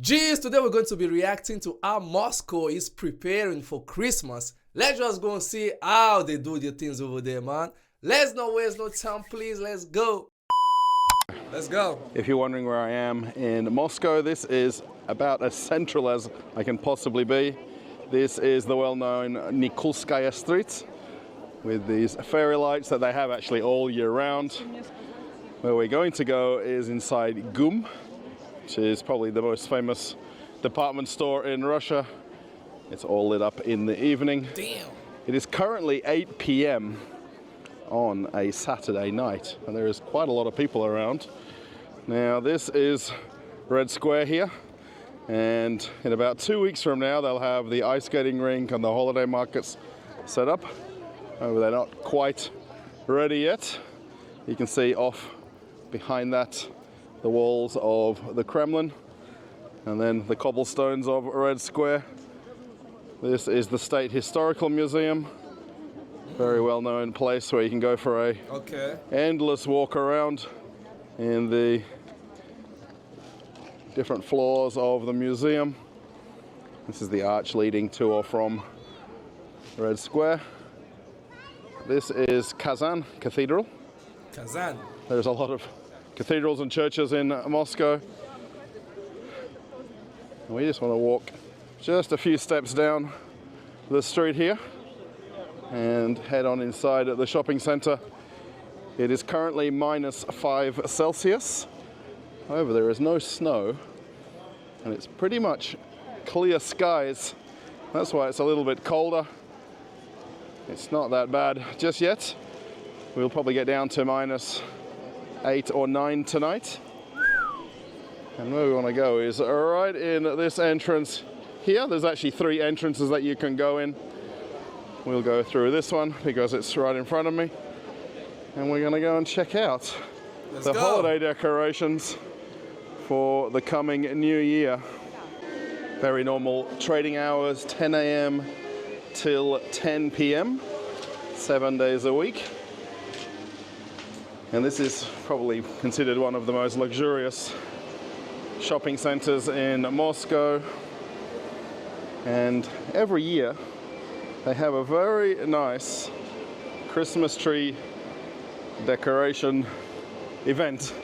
Geez, today we're going to be reacting to how Moscow is preparing for Christmas. Let's just go and see how they do their things over there, man. Let's not waste no time, please. Let's go. Let's go. If you're wondering where I am in Moscow, this is about as central as I can possibly be. This is the well-known Nikolskaya Street with these fairy lights that they have actually all year round. Where we're going to go is inside GUM, which is probably the most famous department store in Russia. It's all lit up in the evening. Damn. It is currently 8 p.m. on a Saturday night, and there is quite a lot of people around. Now this is Red Square here, and in about 2 weeks from now they'll have the ice skating rink and the holiday markets set up. However, they're not quite ready yet. You can see off behind that the walls of the Kremlin and then the cobblestones of Red Square. This is the State Historical Museum. Very well-known place where you can go for a endless walk around in the different floors of the museum. This is the arch leading to or from Red Square. This is Kazan Cathedral. Kazan. There's a lot of cathedrals and churches in Moscow. And we just want to walk just a few steps down the street here and head on inside at the shopping center. It is currently -5 Celsius. However, there is no snow and it's pretty much clear skies. That's why it's a little bit colder. It's not that bad just yet. We'll probably get down to -8 or 9 tonight. And where we want to go is right in this entrance here. There's actually 3 entrances that you can go in. We'll go through this one because it's right in front of me. And we're going to go and check out the holiday decorations for the coming new year. Very normal trading hours, 10 a.m. till 10 p.m., 7 days a week. And this is probably considered one of the most luxurious shopping centers in Moscow. And every year they have a very nice Christmas tree decoration event.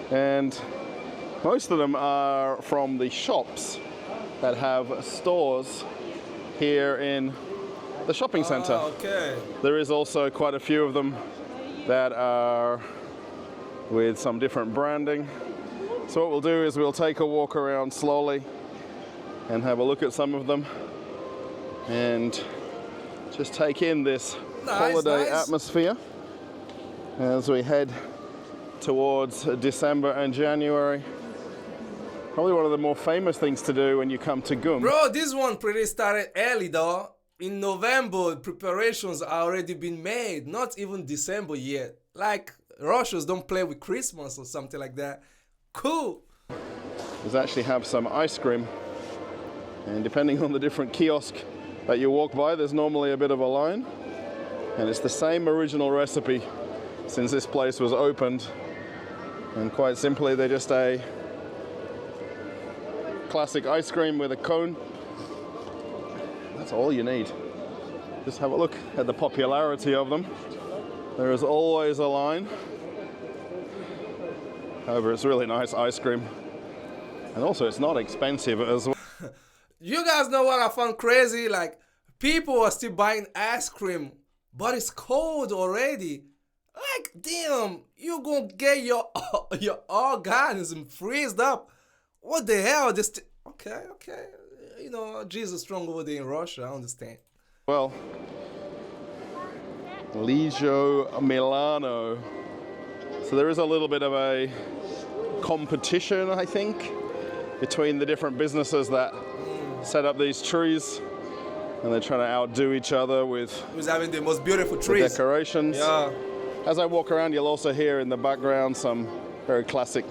And most of them are from the shops that have stores here in the shopping center. There is also quite a few of them that are with some different branding. So what we'll do is we'll take a walk around slowly and have a look at some of them and just take in this holiday atmosphere as we head towards December and January. Probably one of the more famous things to do when you come to GUM. Bro, this one pretty started early though. In November, preparations are already been made. Not even December yet. Like, Russians don't play with Christmas or something like that. Cool. We actually have some ice cream. And depending on the different kiosk that you walk by, there's normally a bit of a line. And it's the same original recipe since this place was opened. And quite simply, they're just a classic ice cream with a cone. That's all you need. Just have a look at the popularity of them. There is always a line. However, it's really nice ice cream. And also it's not expensive as well. You guys know what I found crazy? Like, people are still buying ice cream, but it's cold already. Like, damn, you gonna get your organism freezed up. What the hell? Just okay. You know, Jesus strong over there in Russia, I understand. Well, Ligio Milano. So there is a little bit of a competition, I think, between the different businesses that set up these trees. And they're trying to outdo each other with who's having the most beautiful trees. Decorations. Yeah. As I walk around, you'll also hear in the background some very classic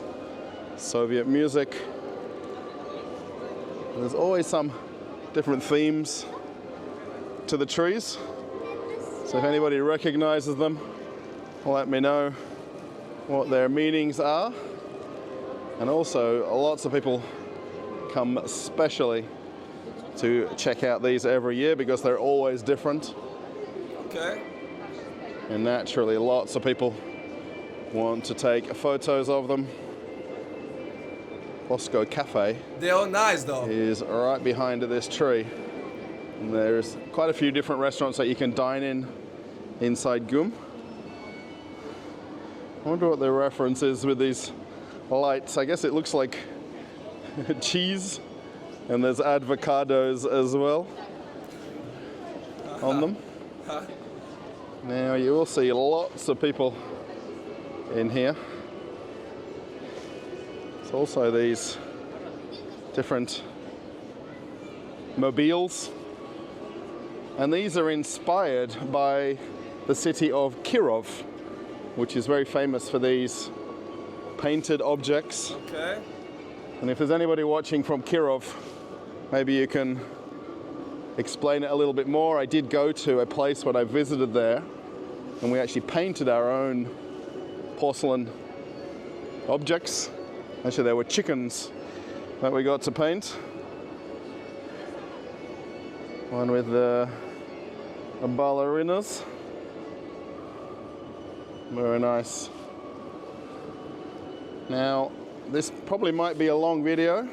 Soviet music. There's always some different themes to the trees. So if anybody recognizes them, let me know what their meanings are. And also, lots of people come specially to check out these every year because they're always different. Okay. And naturally, lots of people want to take photos of them. Bosco Cafe They're all nice though. is right behind this tree. And there's quite a few different restaurants that you can dine in inside GUM. I wonder what the reference is with these lights. I guess it looks like cheese, and there's avocados as well on them. Now you will see lots of people in here. There's also these different mobiles, and these are inspired by the city of Kirov, which is very famous for these painted objects. Okay. And if there's anybody watching from Kirov, maybe you can explain it a little bit more. I did go to a place when I visited there, and we actually painted our own porcelain objects. Actually, there were chickens that we got to paint. One with the ballerinas. Very nice. Now, this probably might be a long video.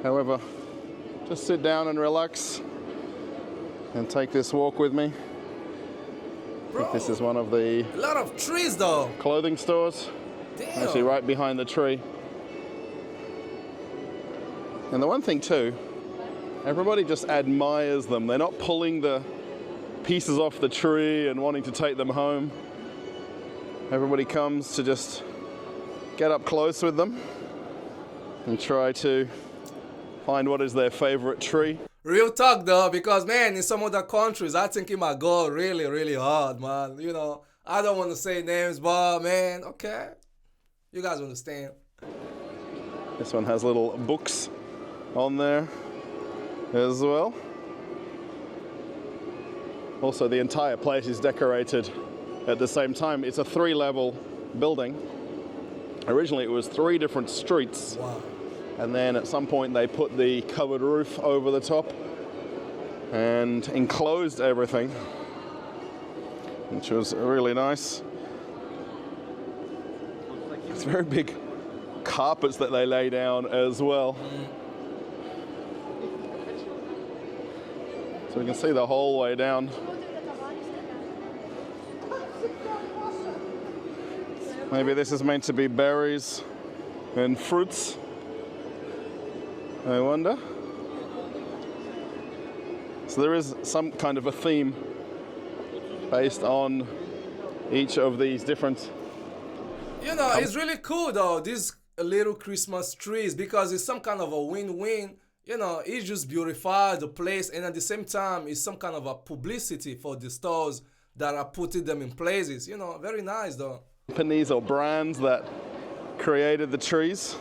However, just sit down and relax and take this walk with me. I think this is one of the A lot of trees though. clothing stores. Damn. Actually, right behind the tree. And the one thing too, everybody just admires them. They're not pulling the pieces off the tree and wanting to take them home. Everybody comes to just get up close with them and try to find what is their favorite tree. Real talk though, because man, in some other countries, I think it might go really, really hard, man. You know, I don't want to say names, but man, okay. You guys understand. This one has little books on there as well. Also, the entire place is decorated at the same time. It's a 3-level building. Originally, it was 3 different streets. Wow. And then at some point they put the covered roof over the top and enclosed everything, which was really nice. It's very big carpets that they lay down as well. So we can see the whole way down. Maybe this is meant to be berries and fruits. I wonder. So there is some kind of a theme based on each of these different. You know, it's really cool though, these little Christmas trees, because it's some kind of a win-win. You know, it just beautifies the place, and at the same time, it's some kind of a publicity for the stores that are putting them in places. You know, very nice though. Companies or brands that created the trees.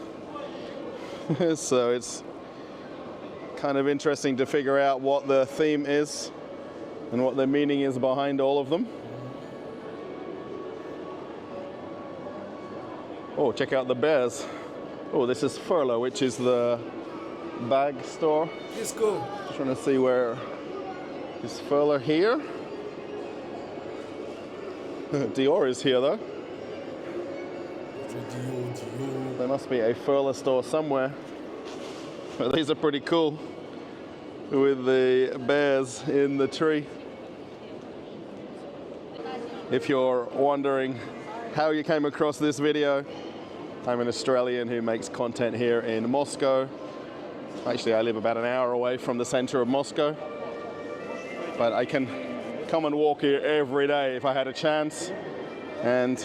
So it's kind of interesting to figure out what the theme is and what the meaning is behind all of them. Oh, check out the bears. Oh, this is Furlough, which is the bag store. It's cool. Just trying to see where is Furlough here. Dior is here though. There must be a Furlough store somewhere. But these are pretty cool with the bears in the tree. If you're wondering how you came across this video, I'm an Australian who makes content here in Moscow. Actually, I live about an hour away from the center of Moscow, but I can come and walk here every day if I had a chance. And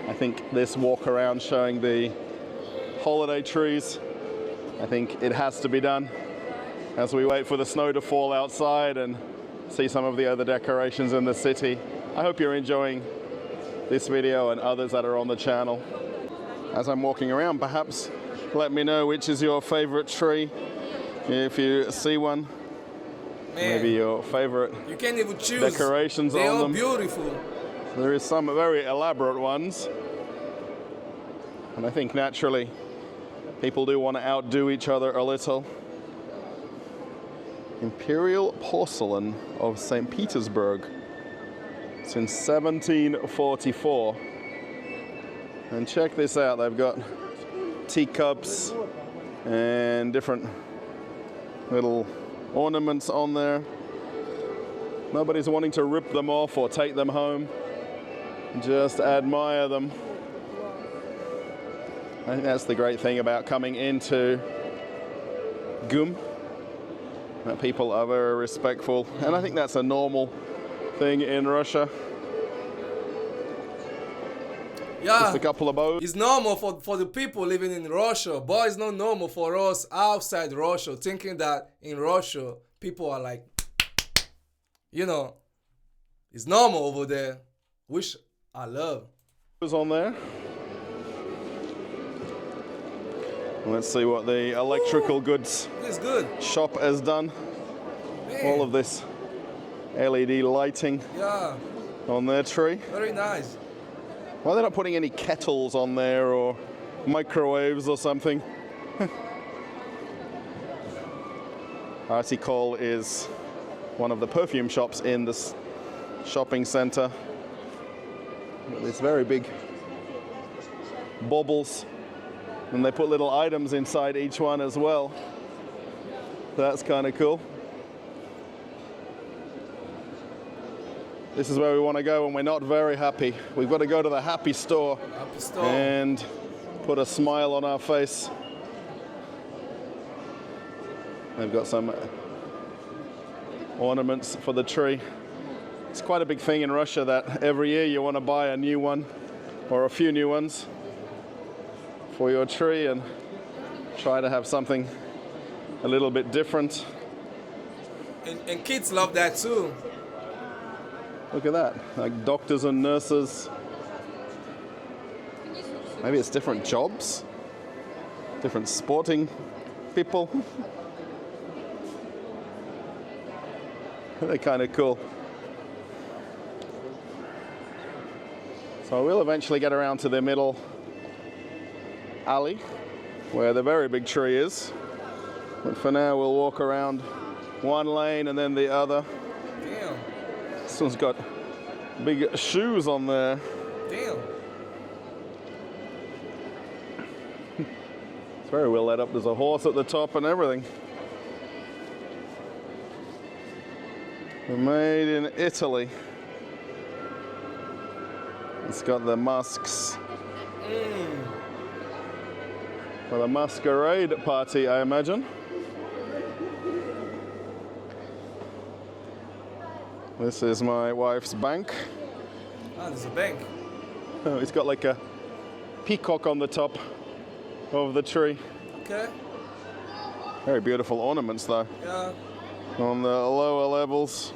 I think this walk around showing the holiday trees, I think it has to be done as we wait for the snow to fall outside and see some of the other decorations in the city. I hope you're enjoying this video and others that are on the channel. As I'm walking around, perhaps let me know which is your favorite tree, if you see one. Man, maybe your favorite you can't even choose. Decorations They on are them. beautiful. There is some very elaborate ones. And I think naturally People do want to outdo each other a little. Imperial porcelain of St. Petersburg since 1744. And check this out, they've got teacups and different little ornaments on there. Nobody's wanting to rip them off or take them home. Just admire them. I think that's the great thing about coming into GUM, that people are very respectful, and I think that's a normal thing in Russia. Yeah, just a couple of boats. It's normal for the people living in Russia, but it's not normal for us outside Russia, thinking that in Russia people are like, you know, it's normal over there, which I love. Was on there. Let's see what the electrical goods shop has done. Man. All of this LED lighting on their tree. Very nice. Why are they not putting any kettles on there or microwaves or something? Artikol is one of the perfume shops in this shopping center. These very big baubles. And they put little items inside each one as well. That's kind of cool. This is where we want to go when we're not very happy. We've got to go to the happy store, and put a smile on our face. They've got some ornaments for the tree. It's quite a big thing in Russia that every year you want to buy a new one or a few new ones for your tree and try to have something a little bit different. And kids love that too. Look at that, like doctors and nurses. Maybe it's different jobs, different sporting people. They're kind of cool. So we'll eventually get around to the middle alley where the very big tree is. But for now we'll walk around one lane and then the other. Damn. This one's got big shoes on there. Damn. It's very well lit up. There's a horse at the top and everything. They're made in Italy. It's got the masks. For the masquerade party, I imagine. This is my wife's bank. Ah, there's a bank. Oh, it's got like a peacock on the top of the tree. Okay. Very beautiful ornaments though. Yeah. On the lower levels.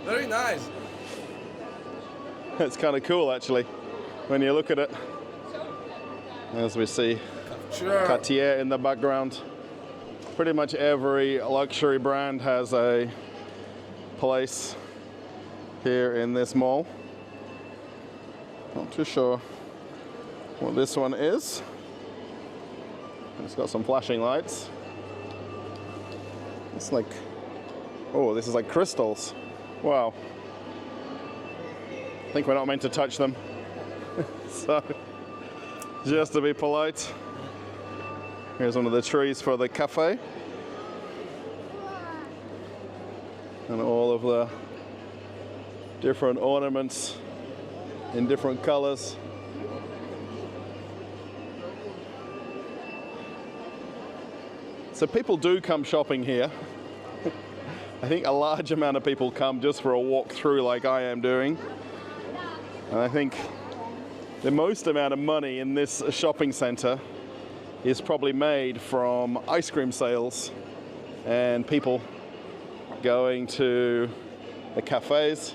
Very nice. It's kind of cool actually, when you look at it. As we see Cartier in the background. Pretty much every luxury brand has a place here in this mall. Not too sure what this one is. It's got some flashing lights. It's like, oh, this is like crystals. Wow. I think we're not meant to touch them. So, just to be polite. Here's one of the trees for the cafe. And all of the different ornaments in different colors. So people do come shopping here. I think a large amount of people come just for a walk through like I am doing. And I think the most amount of money in this shopping center is probably made from ice cream sales and people going to the cafes.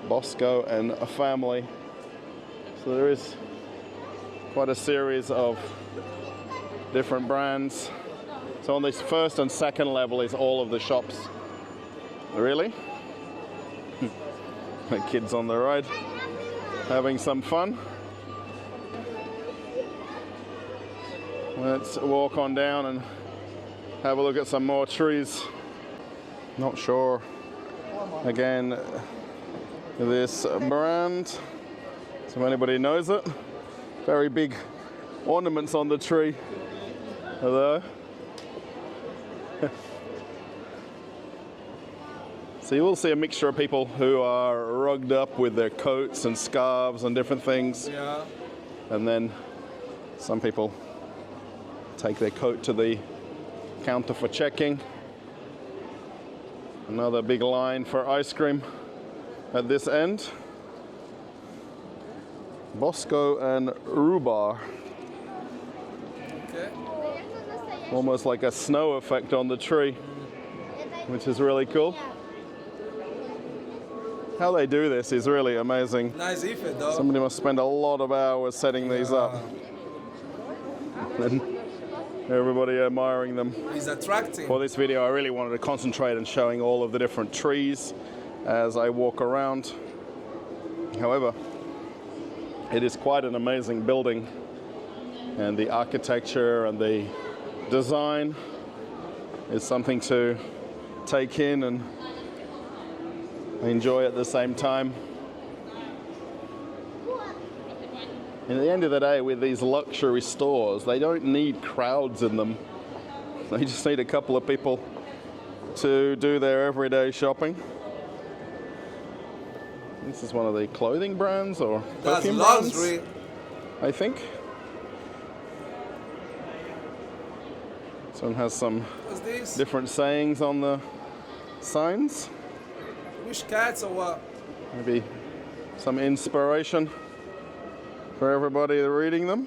Bosco and a family. So there is quite a series of different brands. So on this first and second level is all of the shops. Really? The kids on the ride having some fun. Let's walk on down and have a look at some more trees. Not sure, again, this brand, so anybody knows it. Very big ornaments on the tree, although. So you will see a mixture of people who are rugged up with their coats and scarves and different things. Yeah. And then some people take their coat to the counter for checking. Another big line for ice cream at this end. Bosco and Rhubarb. Okay. Almost like a snow effect on the tree, which is really cool. How they do this is really amazing. Nice effect, though. Somebody must spend a lot of hours setting these up. And everybody admiring them. It's attracting. For this video, I really wanted to concentrate on showing all of the different trees as I walk around. However, it is quite an amazing building, and the architecture and the design is something to take in and enjoy at the same time. And at the end of the day, with these luxury stores, they don't need crowds in them. They just need a couple of people to do their everyday shopping. This is one of the clothing brands or perfume brands, luxury. I think. This one has some What's this? different sayings on the signs. Wish cats or what? Maybe some inspiration for everybody reading them.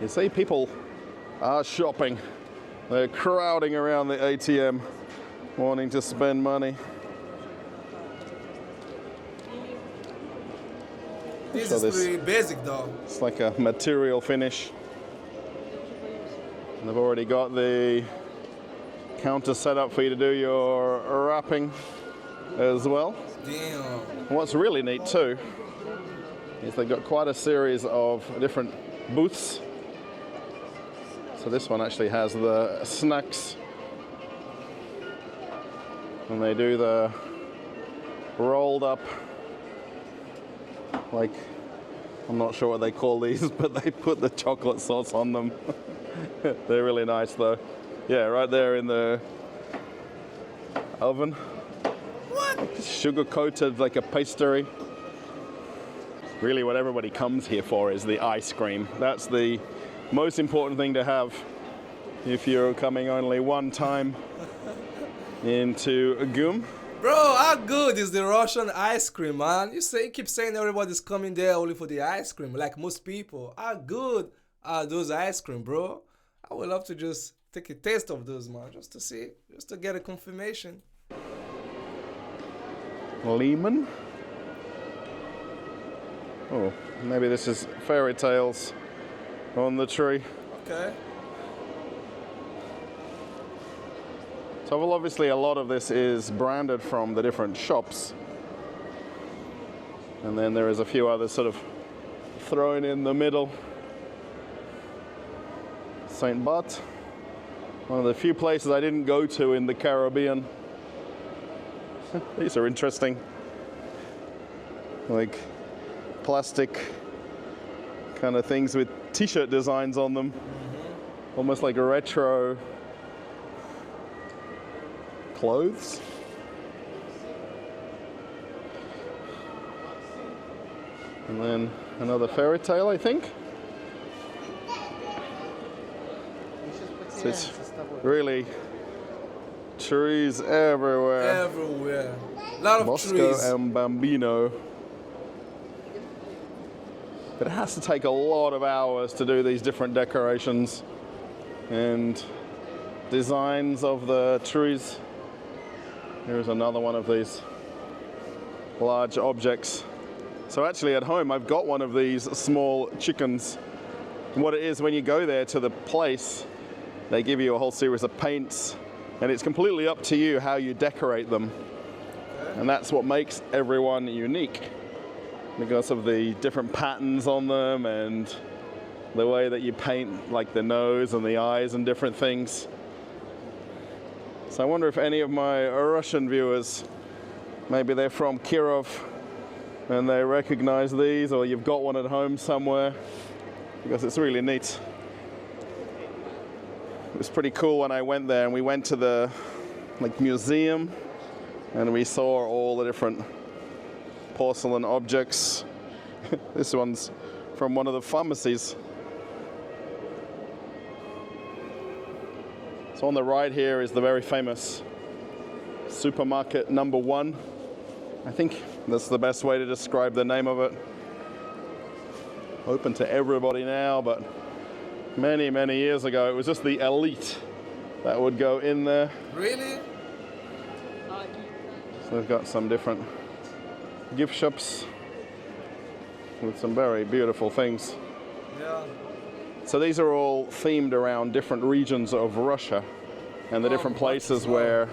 You see, people are shopping. They're crowding around the ATM, wanting to spend money. This So is this- pretty basic, though. It's like a material finish. And they've already got the counter set up for you to do your wrapping as well. Damn. What's really neat too is they've got quite a series of different booths. So this one actually has the snacks, and they do the rolled up, like, I'm not sure what they call these, but they put the chocolate sauce on them. They're really nice though. Yeah, right there in the oven. What? Sugar coated like a pastry. Really what everybody comes here for is the ice cream. That's the most important thing to have if you're coming only one time into Gum. Bro, how good is the Russian ice cream, man? You keep saying everybody's coming there only for the ice cream, like most people. How good are those ice cream, bro? I would love to just take a taste of those, man, just to see, just to get a confirmation. Lehman. Oh, maybe this is fairy tales on the tree. Okay. So well, obviously a lot of this is branded from the different shops. And then there is a few others sort of thrown in the middle. St. Barth, one of the few places I didn't go to in the Caribbean. These are interesting. Like plastic kind of things with t-shirt designs on them. Almost like a retro clothes. And then another fairy tale, I think. So it's really trees everywhere. Everywhere. A lot of Moscow trees. and Bambino. But it has to take a lot of hours to do these different decorations and designs of the trees. Here's another one of these large objects. So actually at home I've got one of these small chickens. And what it is, when you go there to the place, they give you a whole series of paints, and it's completely up to you how you decorate them. And that's what makes everyone unique. because of the different patterns on them and the way that you paint like the nose and the eyes and different things. So I wonder if any of my Russian viewers, maybe they're from Kirov and they recognize these, or you've got one at home somewhere, because it's really neat. It was pretty cool when I went there, and we went to the museum and we saw all the different porcelain objects. This one's from one of the pharmacies. So on the right here is the very famous supermarket number 1. I think that's the best way to describe the name of it. Open to everybody now, but many, many years ago it was just the elite that would go in there. Really? So they've got some different gift shops with some very beautiful things. Yeah. So these are all themed around different regions of Russia and the different places where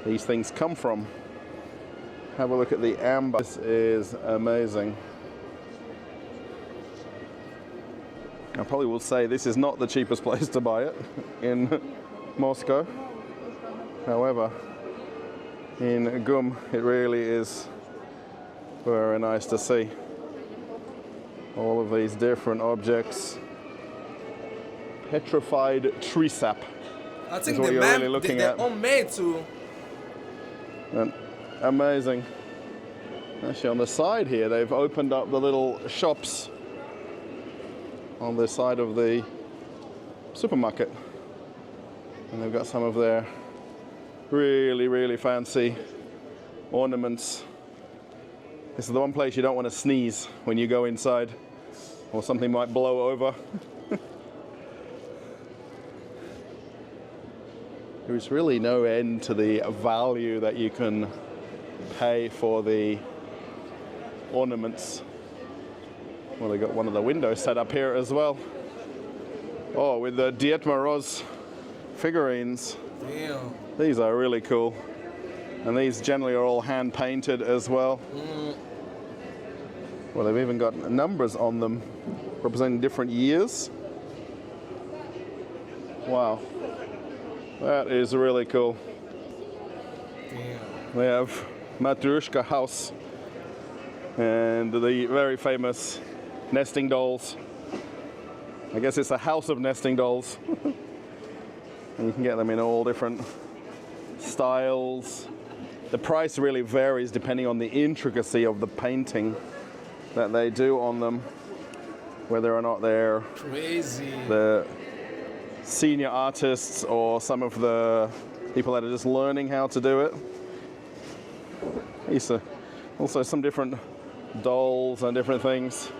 these things come from. Have a look at the amber. This is amazing. I probably will say this is not the cheapest place to buy it in Moscow. However, in Gum it really is very nice to see all of these different objects. Petrified tree sap. I think what you're really looking they're at. all made to. And amazing. Actually, on the side here, they've opened up the little shops on the side of the supermarket. And they've got some of their really, really fancy ornaments. This is the one place you don't want to sneeze when you go inside, or something might blow over. There's really no end to the value that you can pay for the ornaments. Well, they got one of the windows set up here as well. Oh, with the Ded Moroz figurines. Damn. These are really cool. And these generally are all hand painted as well. Well, they've even got numbers on them representing different years. Wow. That is really cool. Damn. We have Matrushka House and the very famous nesting dolls. I guess it's a house of nesting dolls. And you can get them in all different styles. The price really varies depending on the intricacy of the painting that they do on them, whether or not they're Crazy. the senior artists or some of the people that are just learning how to do it. These are also some different dolls and different things.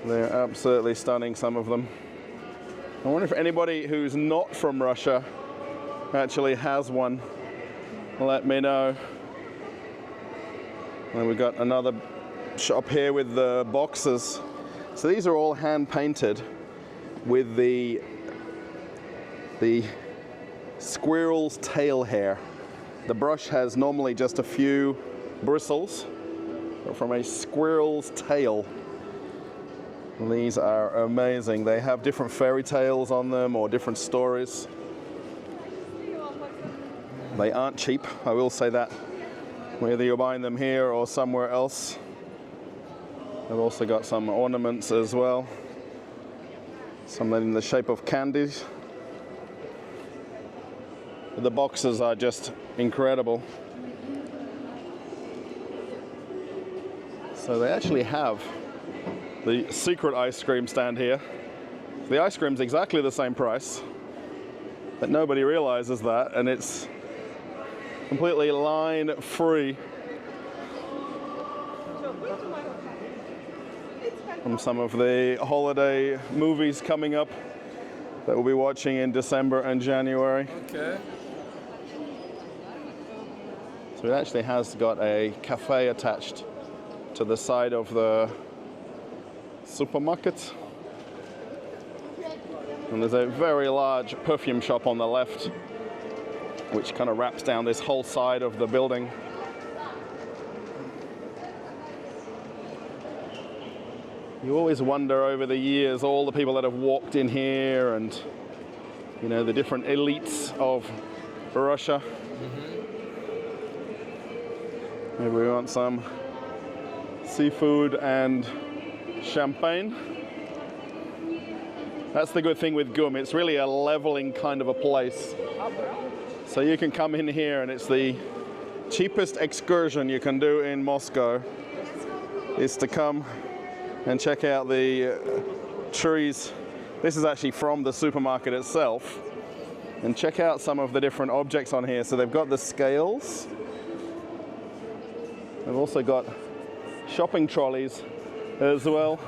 They're absolutely stunning, some of them. I wonder if anybody who's not from Russia actually has one. Let me know. And we've got another shop here with the boxes. So these are all hand painted with the squirrel's tail hair. The brush has normally just a few bristles, but from a squirrel's tail. And these are amazing. They have different fairy tales on them or different stories. They aren't cheap, I will say that, whether you're buying them here or somewhere else. They've also got some ornaments as well. Some in the shape of candies. The boxes are just incredible. So they actually have the secret ice cream stand here. The ice cream's exactly the same price, but nobody realizes that, and it's completely line free from some of the holiday movies coming up that we'll be watching in December and January. Okay. So it actually has got a cafe attached to the side of the supermarket. And there's a very large perfume shop on the left, which kind of wraps down this whole side of the building. You always wonder over the years, all the people that have walked in here and, you know, the different elites of Russia. Maybe we want some seafood and champagne. That's the good thing with GUM. It's really a leveling kind of a place. So you can come in here and it's the cheapest excursion you can do in Moscow is to come and check out the trees. This is actually from the supermarket itself. And check out some of the different objects on here. So they've got the scales. They've also got shopping trolleys as well.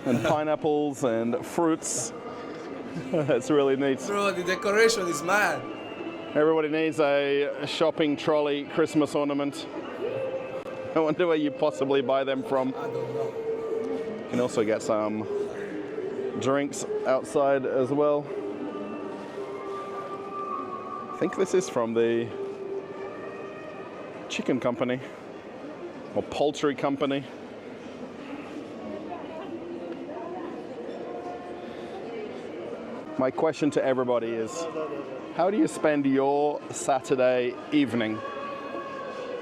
And pineapples and fruits. That's really neat. Bro, the decoration is mad. Everybody needs a shopping trolley Christmas ornament. I wonder where you possibly buy them from. I don't know. You can also get some drinks outside as well. I think this is from the chicken company or poultry company. My question to everybody is, how do you spend your Saturday evening?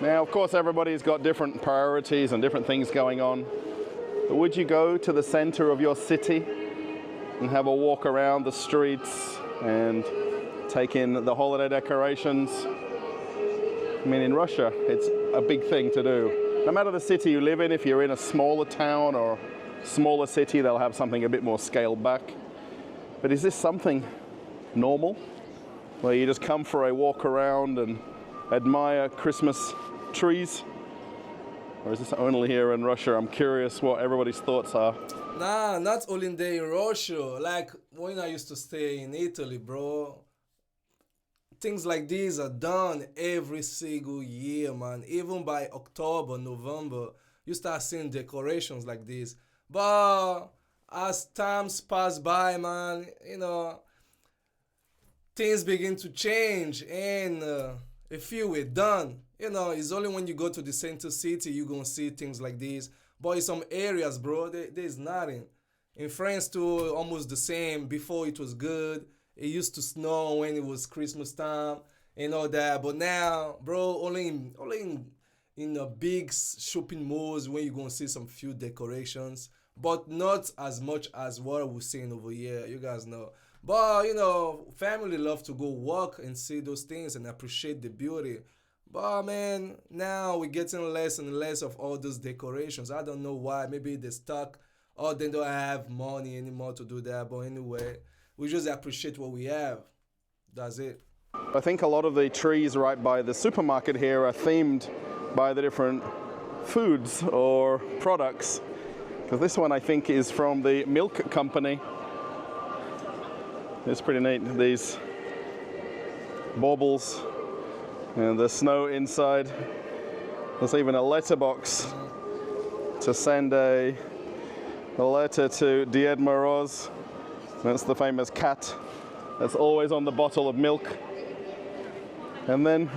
Now, of course, everybody's got different priorities and different things going on. But would you go to the center of your city and have a walk around the streets and take in the holiday decorations? I mean, in Russia, it's a big thing to do. No matter the city you live in, if you're in a smaller town or smaller city, they'll have something a bit more scaled back. But is this something normal, where you just come for a walk around and admire Christmas trees? Or is this only here in Russia? I'm curious what everybody's thoughts are. Nah, not only in Russia. Like when I used to stay in Italy, bro. Things like these are done every single year, man. Even by October, November, you start seeing decorations like this. But as times pass by, man, you know, things begin to change and if you were done, you know, it's only when you go to the center city you're gonna see things like this. But in some areas, bro, there's nothing. In France too, almost the same. Before it was good. It used to snow when it was Christmas time and all that. But now, bro, only in a big shopping malls when you're gonna see some few decorations. But not as much as what we're seeing over here. You guys know. But, you know, family love to go walk and see those things and appreciate the beauty. But, man, now we're getting less and less of all those decorations. I don't know why. Maybe they're stuck or they don't have money anymore to do that. But anyway, we just appreciate what we have. That's it. I think a lot of the trees right by the supermarket here are themed by the different foods or products. Because this one I think is from the milk company. It's pretty neat, these baubles and the snow inside. There's even a letterbox to send a letter to Ded Moroz. That's the famous cat that's always on the bottle of milk. And then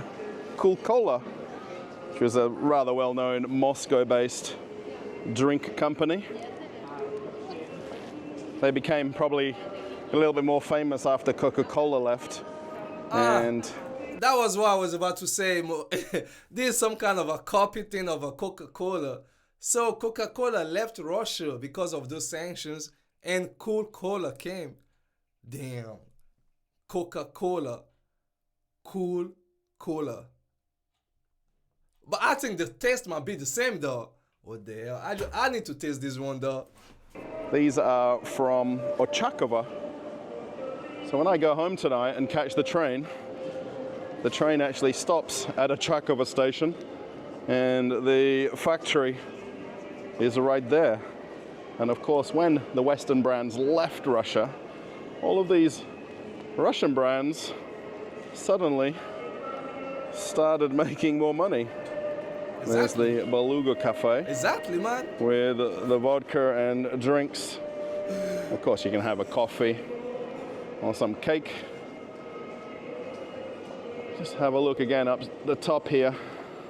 Cool Cola, which was a rather well-known Moscow-based drink company. They became probably a little bit more famous after Coca-Cola left. And that was what I was about to say. This is some kind of a copy thing of a Coca-Cola. So Coca-Cola left Russia because of those sanctions and Cool Cola came. Damn. Coca-Cola. Cool Cola. But I think the taste might be the same though. What the hell? I need to taste this one though. These are from Ochakova. So when I go home tonight and catch the train actually stops at Ochakova station and the factory is right there. And of course, when the Western brands left Russia, all of these Russian brands suddenly started making more money. Exactly. There's the Beluga Cafe. Exactly, man. With the vodka and drinks. Of course, you can have a coffee or some cake. Just have a look again up the top here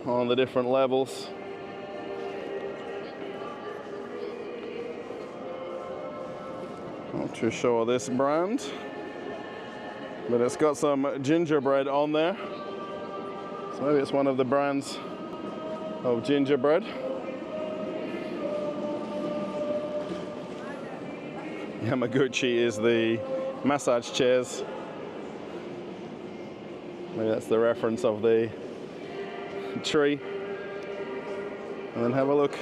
on the different levels. Not too sure this brand, but it's got some gingerbread on there. So maybe it's one of the brands of gingerbread. Yamaguchi is the massage chairs. Maybe that's the reference of the tree. And then have a look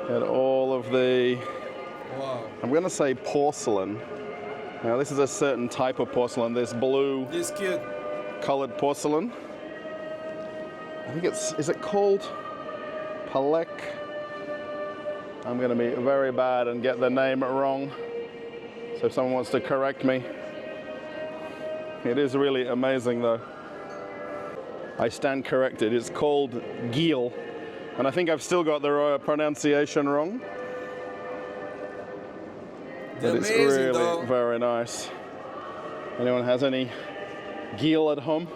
at all of the, Wow. I'm going to say porcelain. Now this is a certain type of porcelain, this blue This kid. colored porcelain. I think is it called Palek? I'm going to be very bad and get the name wrong. So if someone wants to correct me. It is really amazing though. I stand corrected. It's called Gil. And I think I've still got the pronunciation wrong. But it's really though. very nice. Anyone has any Gil at home?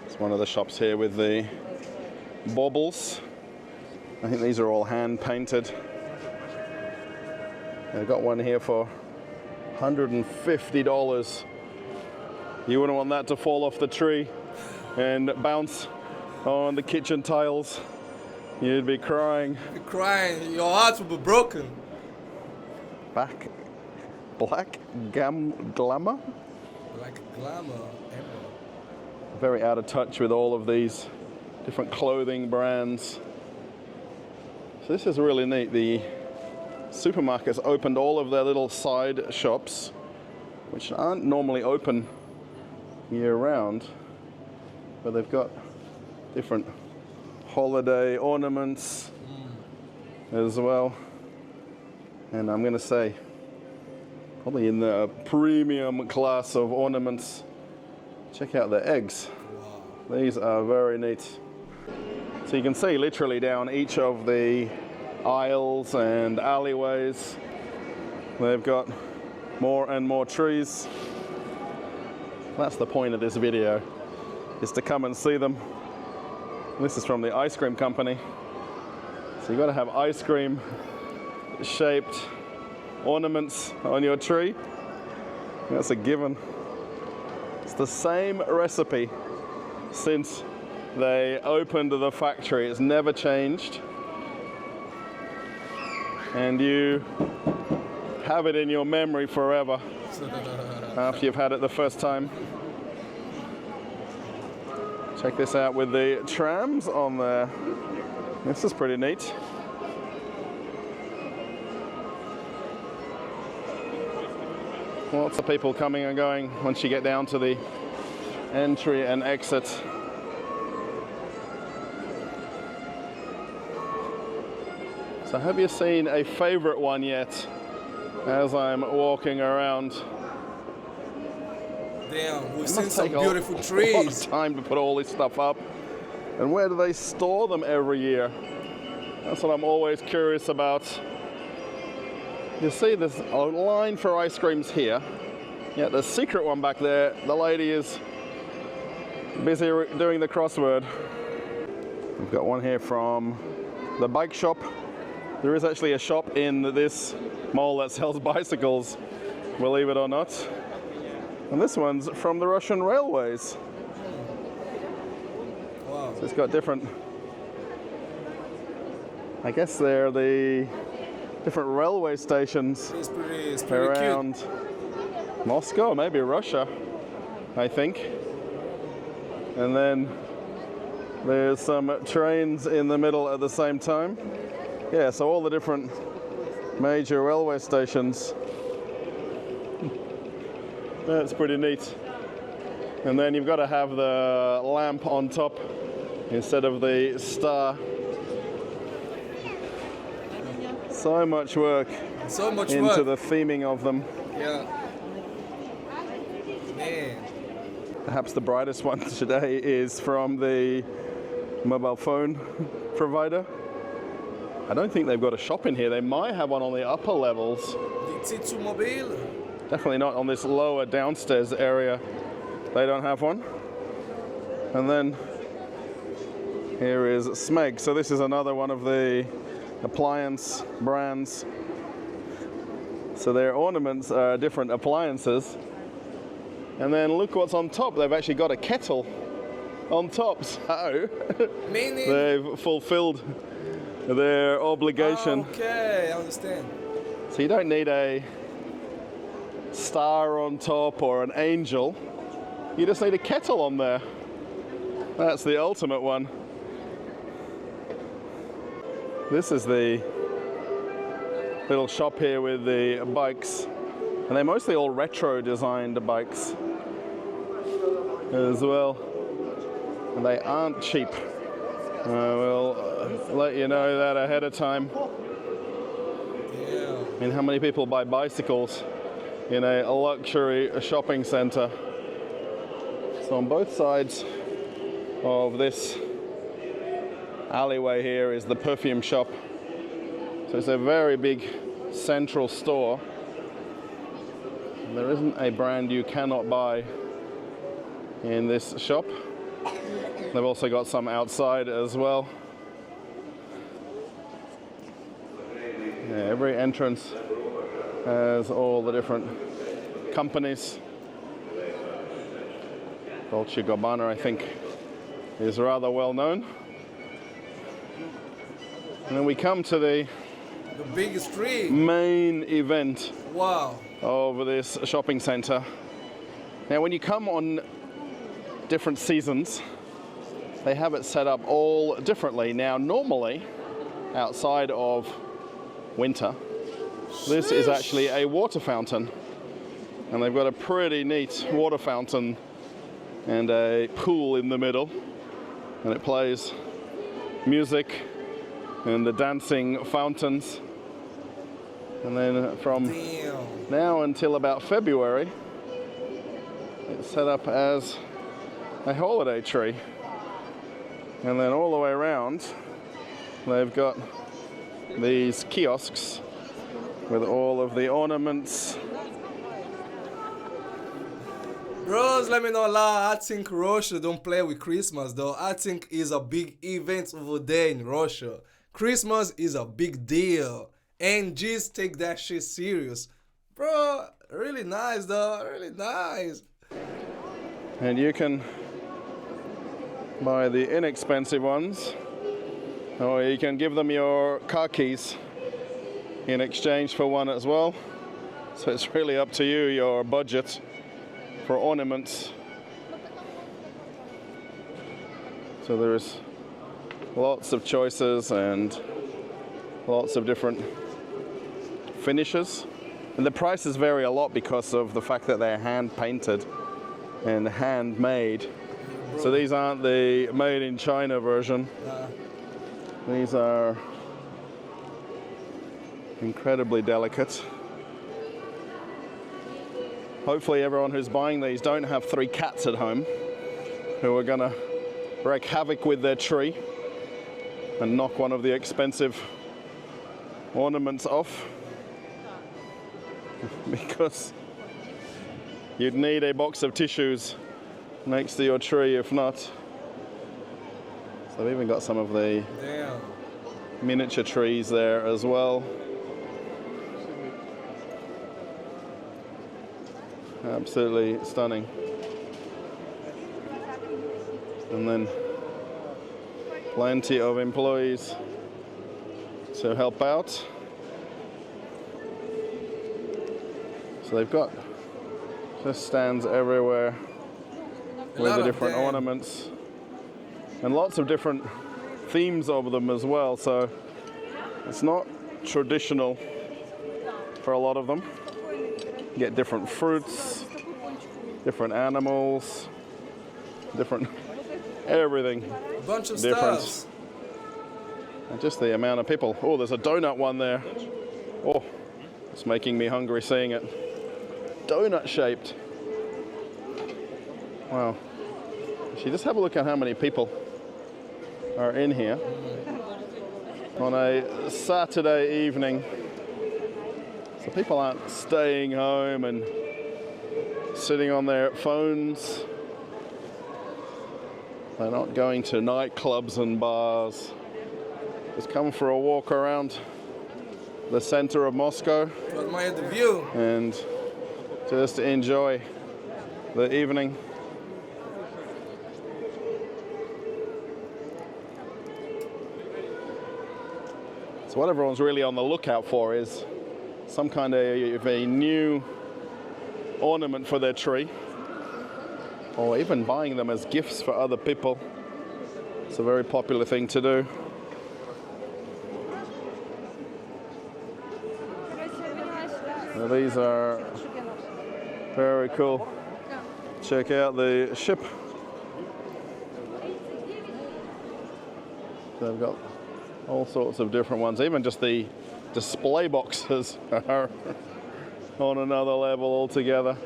It's one of the shops here with the baubles. I think these are all hand painted. I've got one here for $150. You wouldn't want that to fall off the tree and bounce on the kitchen tiles. You'd be crying. You're crying. Your heart will be broken. Black glamour? Like glamour. Very out of touch with all of these different clothing brands. So this is really neat. The supermarkets opened all of their little side shops, which aren't normally open year-round, but they've got different holiday ornaments as well. And I'm going to say probably in the premium class of ornaments. Check out the eggs. Wow. These are very neat. So you can see literally down each of the aisles and alleyways, they've got more and more trees. That's the point of this video, is to come and see them. This is from the ice cream company. So you've got to have ice cream shaped ornaments on your tree. That's a given. It's the same recipe since they opened the factory. It's never changed. And you have it in your memory forever after you've had it the first time. Check this out with the trams on there. This is pretty neat. Lots of people coming and going once you get down to the entry and exit. So have you seen a favorite one yet as I'm walking around? Damn, we've It seen must some take beautiful a lot trees. of time to put all this stuff up. And where do they store them every year? That's what I'm always curious about. You see there's a line for ice creams here. Yeah, the secret one back there, the lady is busy doing the crossword. We've got one here from the bike shop. There is actually a shop in this mall that sells bicycles, believe it or not. And this one's from the Russian Railways. Wow. So it's got different, I guess they're the different railway stations It's pretty around cute. Moscow, maybe Russia, I think. And then there's some trains in the middle at the same time. Yeah, so all the different major railway stations. That's pretty neat. And then you've got to have the lamp on top instead of the star. So much work So much into work. the theming of them. Yeah. Man. Perhaps the brightest one today is from the mobile phone provider. I don't think they've got a shop in here. They might have one on the upper levels. Die zu mobil. Definitely not on this lower downstairs area. They don't have one. And then here is Smeg. So this is another one of the appliance brands. So their ornaments are different appliances. And then look what's on top. They've actually got a kettle on top. So Meaning? they've fulfilled their obligation. Okay, I understand. So you don't need a star on top or an angel. You just need a kettle on there. That's the ultimate one. This is the little shop here with the bikes, and they're mostly all retro designed bikes as well, and they aren't cheap. We'll let you know that ahead of time. Yeah. I mean, how many people buy bicycles in a luxury shopping center? So on both sides of this alleyway here is the perfume shop. So it's a very big central store. And there isn't a brand you cannot buy in this shop. They've also got some outside as well. Yeah, every entrance has all the different companies. Dolce & Gabbana, I think, is rather well known. And then we come to the biggest tree. Main event Wow. of this shopping center. Now, when you come on different seasons, they have it set up all differently. Now, normally, outside of winter, this is actually a water fountain. And they've got a pretty neat water fountain and a pool in the middle. And it plays music and the dancing fountains. And then from now until about February, it's set up as a holiday tree. And then all the way around, they've got these kiosks with all of the ornaments. Bros, let me not lie, I think Russia don't play with Christmas though. I think it's a big event over there in Russia. Christmas is a big deal. And just take that shit serious. Bro, really nice though, really nice. And you can buy the inexpensive ones, or you can give them your car keys in exchange for one as well. So it's really up to you, your budget for ornaments. So there's lots of choices and lots of different finishes. And the prices vary a lot because of the fact that they're hand painted and handmade. So these aren't the made in China version. These are incredibly delicate. Hopefully everyone who's buying these don't have 3 cats at home who are gonna wreak havoc with their tree and knock one of the expensive ornaments off, because you'd need a box of tissues next to your tree if not. So they've even got some of the miniature trees there as well. Absolutely stunning. And then plenty of employees to help out. So they've got just stands everywhere with the different ornaments and lots of different themes over them as well. So it's not traditional for a lot of them. You get different fruits, different animals, different everything. A bunch of different stuff. And just the amount of people. Oh, there's a donut one there. Oh, it's making me hungry seeing it. Donut shaped. Wow. Actually, just have a look at how many people are in here on a Saturday evening. So people aren't staying home and sitting on their phones. They're not going to nightclubs and bars. Just come for a walk around the center of Moscow To admire the view. and just enjoy the evening. So what everyone's really on the lookout for is some kind of a new ornament for their tree, or even buying them as gifts for other people. It's a very popular thing to do. Now these are very cool. Check out the ship. They've got all sorts of different ones. Even just the display boxes are on another level altogether,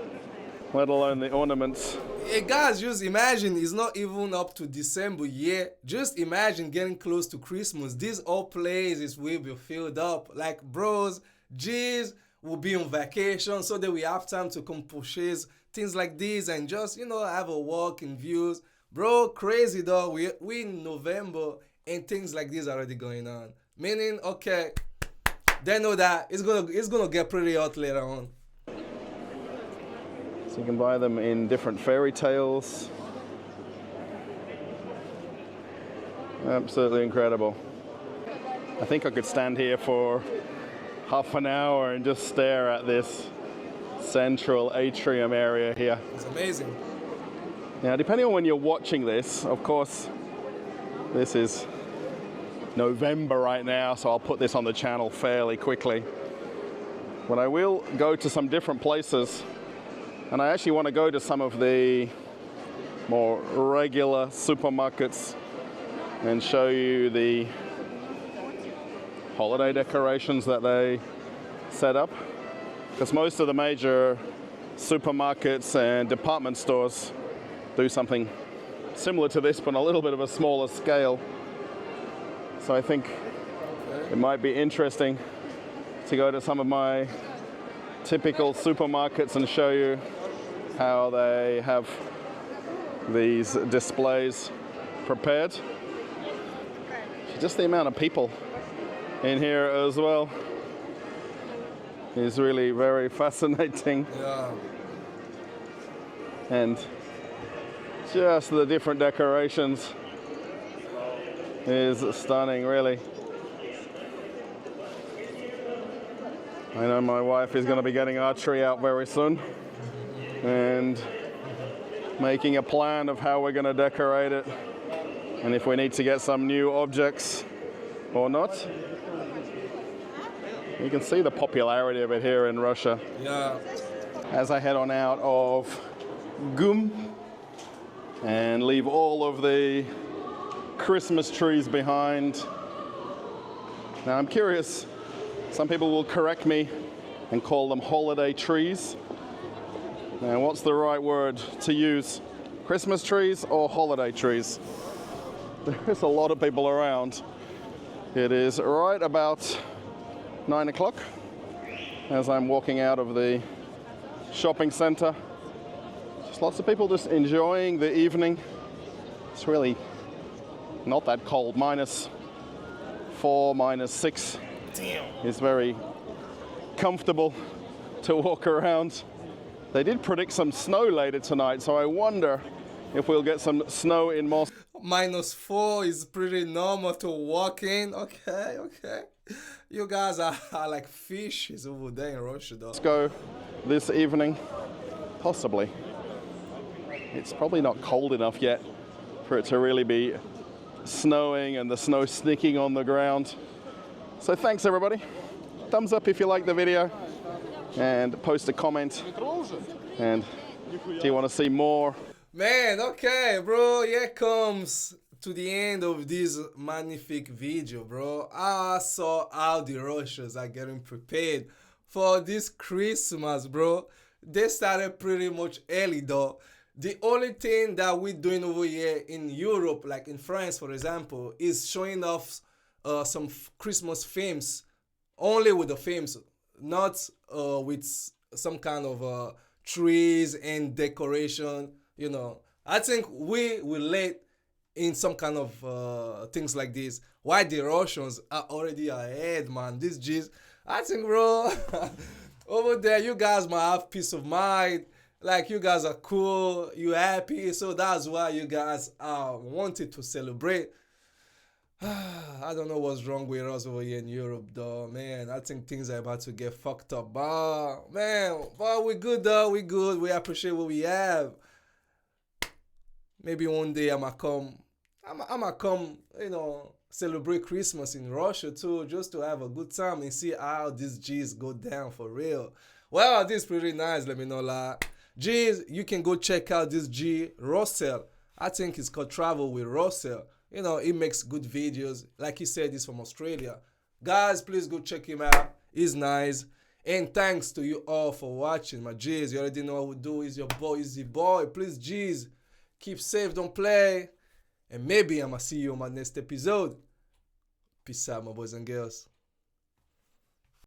let alone the ornaments. Hey guys, just imagine it's not even up to December yet. Just imagine getting close to Christmas. These all places will be filled up. Like bros, G's will be on vacation, so that we have time to come purchase things like this and just, you know, have a walk in views. Bro, crazy though. We in November and things like this are already going on. Meaning, okay, they know that it's gonna get pretty hot later on. So you can buy them in different fairy tales. Absolutely incredible. I think I could stand here for half an hour and just stare at this central atrium area here. It's amazing. Now, depending on when you're watching this, of course, this is November right now, so I'll put this on the channel fairly quickly. But I will go to some different places, and I actually want to go to some of the more regular supermarkets and show you the holiday decorations that they set up. Because most of the major supermarkets and department stores do something similar to this, but on a little bit of a smaller scale. So I think it might be interesting to go to some of my typical supermarkets and show you how they have these displays prepared. Just the amount of people in here as well is really very fascinating. Yeah. And just the different decorations is stunning, really. I know my wife is going to be getting our tree out very soon and making a plan of how we're going to decorate it and if we need to get some new objects or not. You can see the popularity of it here in Russia. Yeah. As I head on out of Gum and leave all of the Christmas trees behind. Now I'm curious, some people will correct me and call them holiday trees. Now what's the right word to use? Christmas trees or holiday trees? There's a lot of people around. It is right about 9 o'clock as I'm walking out of the shopping center. Just lots of people just enjoying the evening. It's really not that cold. -4, -6. Damn. It's very comfortable to walk around. They did predict some snow later tonight, so I wonder if we'll get some snow in Moscow. -4 is pretty normal to walk in. Okay, okay. You guys are like fishes over there in Russia, though. Go this evening, possibly. It's probably not cold enough yet for it to really be snowing and the snow sticking on the ground. So thanks everybody. Thumbs up if you like the video and post a comment. And do you want to see more? Man, okay, bro. Here comes to the end of this magnifique video, bro. I saw how the Russians are getting prepared for this Christmas, bro. They started pretty much early, though. The only thing that we're doing over here in Europe, like in France, for example, is showing off some Christmas themes, only with the themes, not with some kind of trees and decoration, you know. I think we will let in some kind of things like this. Why the Russians are already ahead, man? These G's, I think, bro, over there, you guys might have peace of mind. Like, you guys are cool, you happy, so that's why you guys wanted to celebrate. I don't know what's wrong with us over here in Europe, though, man. I think things are about to get fucked up, but man, but we good though. We good. We appreciate what we have. Maybe one day I'ma come. I'ma come. Celebrate Christmas in Russia too, just to have a good time and see how these G's go down for real. Well, this is pretty nice. Let me know, like, G's. You can go check out this G Russell. I think it's called Travel with Russell. He makes good videos. Like he said, he's from Australia. Guys, please go check him out. He's nice. And thanks to you all for watching, my G's. You already know what we do. Is your boy, Easy Boy. Please, G's, keep safe, don't play. And maybe I'ma see you on my next episode. Peace out, my boys and girls.